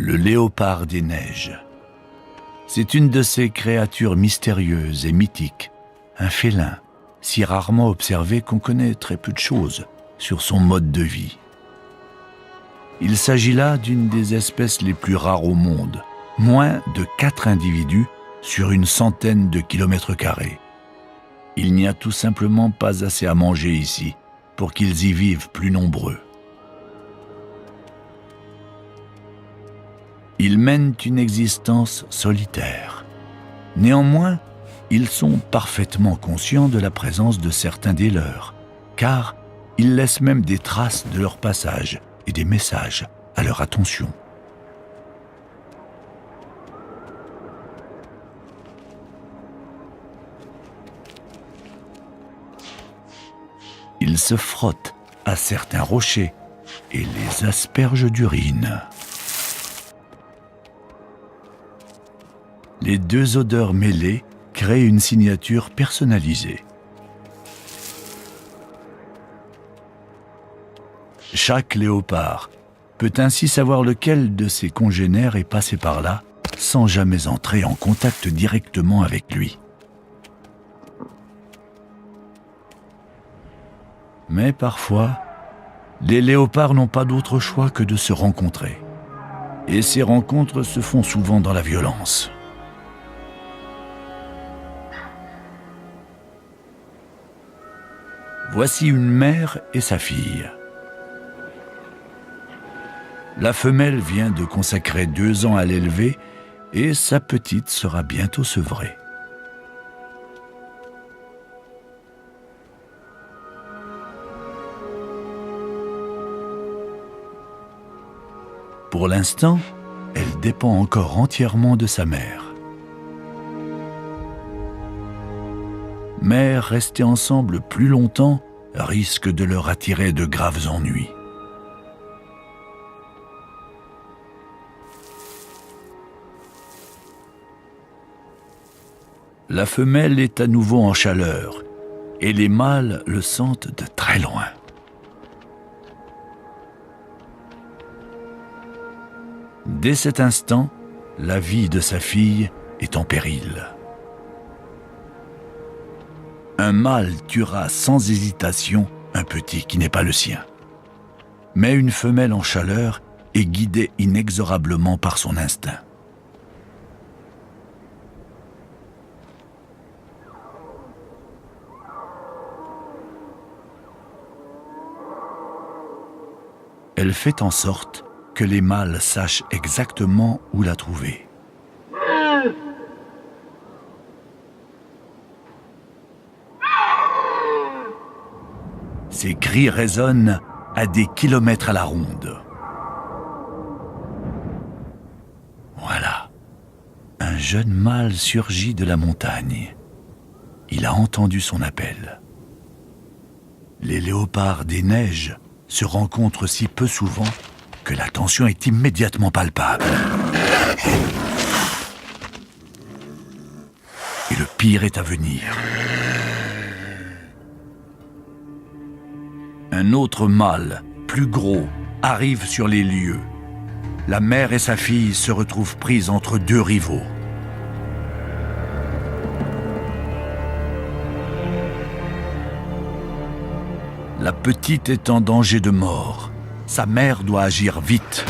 Le léopard des neiges. C'est une de ces créatures mystérieuses et mythiques, un félin, si rarement observé qu'on connaît très peu de choses sur son mode de vie. Il s'agit là d'une des espèces les plus rares au monde, moins de 4 individus sur une centaine de kilomètres carrés. Il n'y a tout simplement pas assez à manger ici pour qu'ils y vivent plus nombreux. Ils mènent une existence solitaire. Néanmoins, ils sont parfaitement conscients de la présence de certains des leurs, car ils laissent même des traces de leur passage et des messages à leur attention. Ils se frottent à certains rochers et les aspergent d'urine. Les deux odeurs mêlées créent une signature personnalisée. Chaque léopard peut ainsi savoir lequel de ses congénères est passé par là sans jamais entrer en contact directement avec lui. Mais parfois, les léopards n'ont pas d'autre choix que de se rencontrer. Et ces rencontres se font souvent dans la violence. Voici une mère et sa fille. La femelle vient de consacrer 2 ans à l'élever et sa petite sera bientôt sevrée. Pour l'instant, elle dépend encore entièrement de sa mère. Mais rester ensemble plus longtemps risque de leur attirer de graves ennuis. La femelle est à nouveau en chaleur et les mâles le sentent de très loin. Dès cet instant, la vie de sa fille est en péril. Un mâle tuera sans hésitation un petit qui n'est pas le sien. Mais une femelle en chaleur est guidée inexorablement par son instinct. Elle fait en sorte que les mâles sachent exactement où la trouver. Ses cris résonnent à des kilomètres à la ronde. Voilà, un jeune mâle surgit de la montagne. Il a entendu son appel. Les léopards des neiges se rencontrent si peu souvent que la tension est immédiatement palpable. Et le pire est à venir. Un autre mâle, plus gros, arrive sur les lieux. La mère et sa fille se retrouvent prises entre 2 rivaux. La petite est en danger de mort. Sa mère doit agir vite.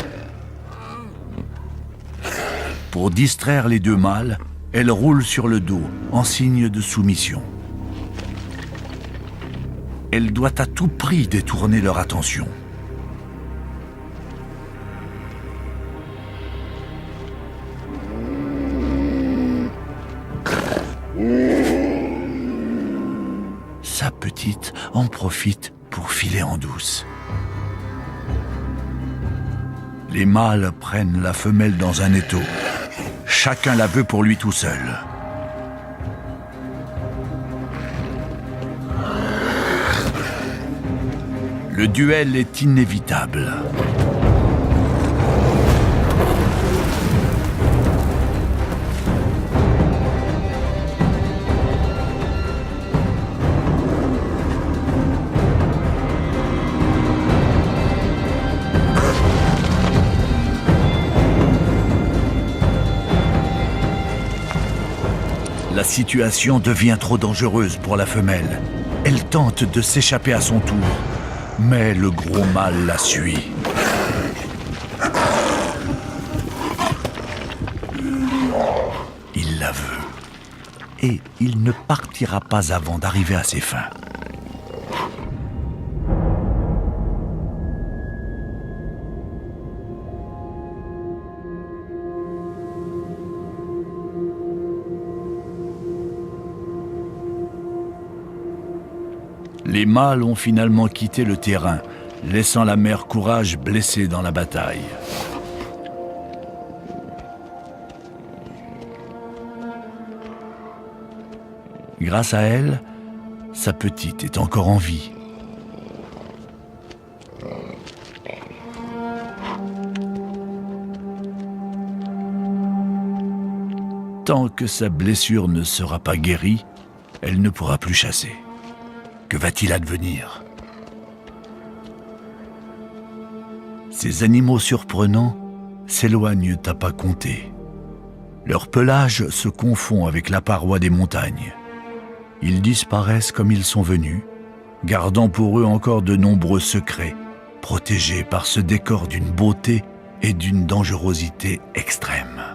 Pour distraire les 2 mâles, elle roule sur le dos en signe de soumission. Elle doit à tout prix détourner leur attention. Sa petite en profite pour filer en douce. Les mâles prennent la femelle dans un étau. Chacun la veut pour lui tout seul. Le duel est inévitable. La situation devient trop dangereuse pour la femelle. Elle tente de s'échapper à son tour, mais le gros mâle la suit. Il la veut, et il ne partira pas avant d'arriver à ses fins. Les mâles ont finalement quitté le terrain, laissant la mère Courage blessée dans la bataille. Grâce à elle, sa petite est encore en vie. Tant que sa blessure ne sera pas guérie, elle ne pourra plus chasser. Que va-t-il advenir? Ces animaux surprenants s'éloignent à pas compter. Leur pelage se confond avec la paroi des montagnes. Ils disparaissent comme ils sont venus, gardant pour eux encore de nombreux secrets, protégés par ce décor d'une beauté et d'une dangerosité extrême.